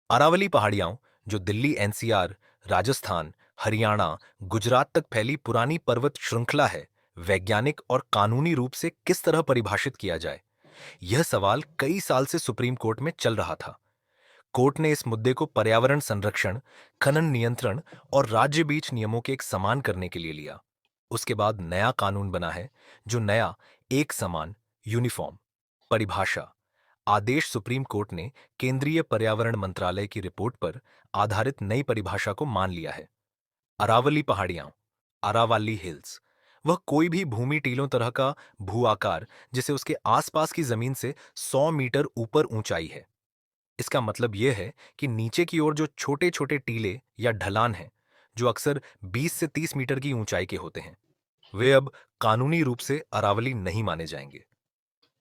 अरावली पहाड़ियां, जो दिल्ली एनसीआर, राजस्थान, हरियाणा, गुजरात तक फैली पुरानी पर्वत श्रृंखला है, वैज्ञानिक और कानूनी रूप से किस तरह परिभाषित किया जाए, यह सवाल कई साल से सुप्रीम कोर्ट में चल रहा था। कोर्ट ने इस मुद्दे को पर्यावरण संरक्षण, खनन नियंत्रण और राज्य बीच नियमों के एक समान करने के लिए लिया। उसके बाद नया कानून बना है, जो नया, एक समान, यूनिफॉर्म परिभाषा आदेश सुप्रीम कोर्ट ने केंद्रीय पर्यावरण मंत्रालय की रिपोर्ट पर आधारित नई परिभाषा को मान लिया है। अरावली पहाड़ियां, अरावली हिल्स, वह कोई भी भूमि टीलों तरह का भू आकार जिसे उसके आसपास की जमीन से 100 मीटर ऊपर ऊंचाई है। इसका मतलब यह है कि नीचे की ओर जो छोटे छोटे टीले या ढलान हैं, जो अक्सर 20 से 30 मीटर की ऊंचाई के होते हैं, वे अब कानूनी रूप से अरावली नहीं माने जाएंगे।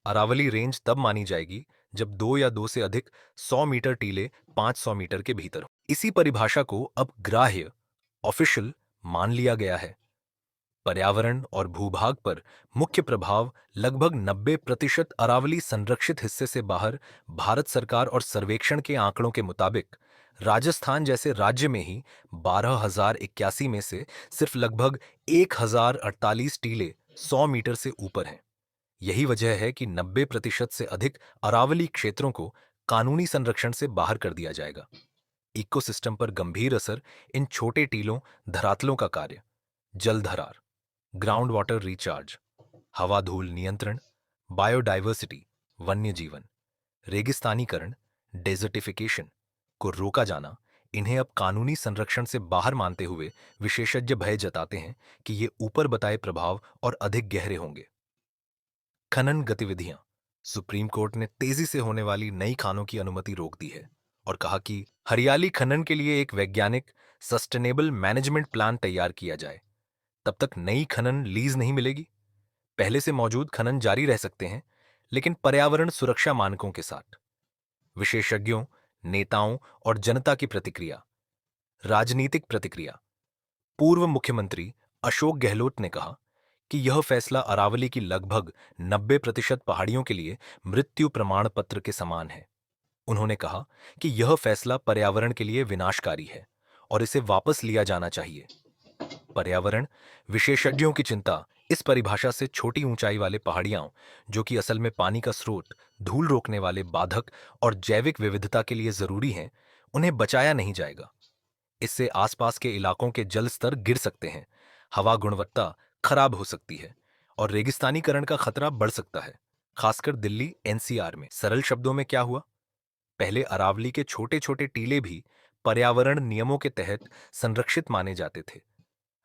अरावली रेंज तब मानी जाएगी जब दो या दो से अधिक 100 मीटर टीले 500 मीटर के भीतर हो। इसी परिभाषा को अब ग्राह्य, ऑफिशियल मान लिया गया है। पर्यावरण और भूभाग पर मुख्य प्रभाव लगभग 90% अरावली संरक्षित हिस्से से बाहर भारत सरकार और सर्वेक्षण के आंकड़ों के मुताबिक राजस्थान जैसे राज्य में ही 12,081 में से सिर्फ लगभग 1,048 टीले 100 मीटर से ऊपर हैं। यही वजह है कि 90% से अधिक अरावली क्षेत्रों को कानूनी संरक्षण से बाहर कर दिया जाएगा। इकोसिस्टम पर गंभीर असर इन छोटे टीलों, धरातलों का कार्य, जलधरार, ग्राउंड वाटर रिचार्ज, हवा धूल नियंत्रण, बायोडाइवर्सिटी, वन्य जीवन, रेगिस्तानीकरण, डेजर्टिफिकेशन को रोका जाना, इन्हें अब कानूनी संरक्षण से बाहर मानते हुए विशेषज्ञ भय जताते हैं कि ये ऊपर बताए प्रभाव और अधिक गहरे होंगे। खनन गतिविधियां, सुप्रीम कोर्ट ने तेजी से होने वाली नई खानों की अनुमति रोक दी है और कहा कि हरियाली खनन के लिए एक वैज्ञानिक सस्टेनेबल मैनेजमेंट प्लान तैयार किया जाए। तब तक नई खनन लीज नहीं मिलेगी। पहले से मौजूद खनन जारी रह सकते हैं, लेकिन पर्यावरण सुरक्षा मानकों के साथ। विशेषज्ञों, नेताओं और जनता की प्रतिक्रिया। राजनीतिक प्रतिक्रिया। पूर्व मुख्यमंत्री अशोक गहलोत ने कहा कि यह फैसला अरावली की लगभग 90% पहाड़ियों के लिए मृत्यु प्रमाण पत्र के समान है। उन्होंने कहा कि यह फैसला पर्यावरण के लिए विनाशकारी है और इसे वापस लिया जाना चाहिए। पर्यावरण विशेषज्ञों की चिंता इस परिभाषा से छोटी ऊंचाई वाले पहाड़ियां, जो कि असल में पानी का स्रोत, धूल रोकने वाले बाधक और जैविक विविधता के लिए जरूरी हैं, उन्हें बचाया नहीं जाएगा। इससे आसपास के इलाकों के जल स्तर गिर सकते हैं, हवा गुणवत्ता खराब हो सकती है और रेगिस्तानीकरण का खतरा बढ़ सकता है, खासकर दिल्ली एनसीआर में। सरल शब्दों में क्या हुआ? पहले अरावली के छोटे छोटे टीले भी पर्यावरण नियमों के तहत संरक्षित माने जाते थे।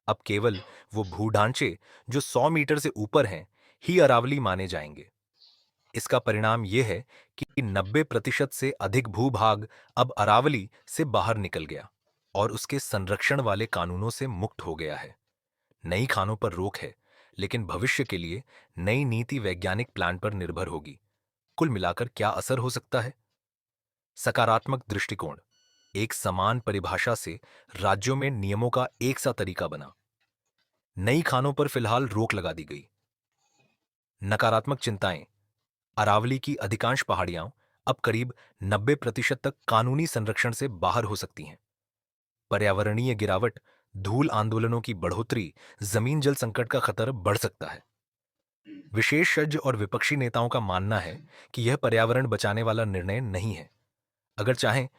अब केवल वो भूढांचे जो 100 मीटर से ऊपर हैं ही अरावली माने जाएंगे। इसका परिणाम यह है कि 90% से अधिक भूभाग अब अरावली से बाहर निकल गया और उसके संरक्षण वाले कानूनों से मुक्त हो गया है। नई खानों पर रोक है, लेकिन भविष्य के लिए नई नीति वैज्ञानिक प्लान पर निर्भर होगी। कुल मिलाकर क्या असर हो सकता है? सकारात्मक दृष्टिकोण। एक समान परिभाषा से राज्यों में नियमों का एक सा तरीका बना। नई खानों पर फिलहाल रोक लगा दी गई। नकारात्मक चिंताएं। अरावली की अधिकांश पहाड़ियां अब करीब 90% तक कानूनी संरक्षण से बाहर हो सकती हैं। पर्यावरणीय गिरावट, धूल आंदोलनों की बढ़ोतरी, जमीन जल संकट का खतरा बढ़ सकता है। विशेषज्ञ और विपक्षी नेताओं का मानना है कि यह पर्यावरण बचाने वाला निर्णय नहीं है। अगर चाहें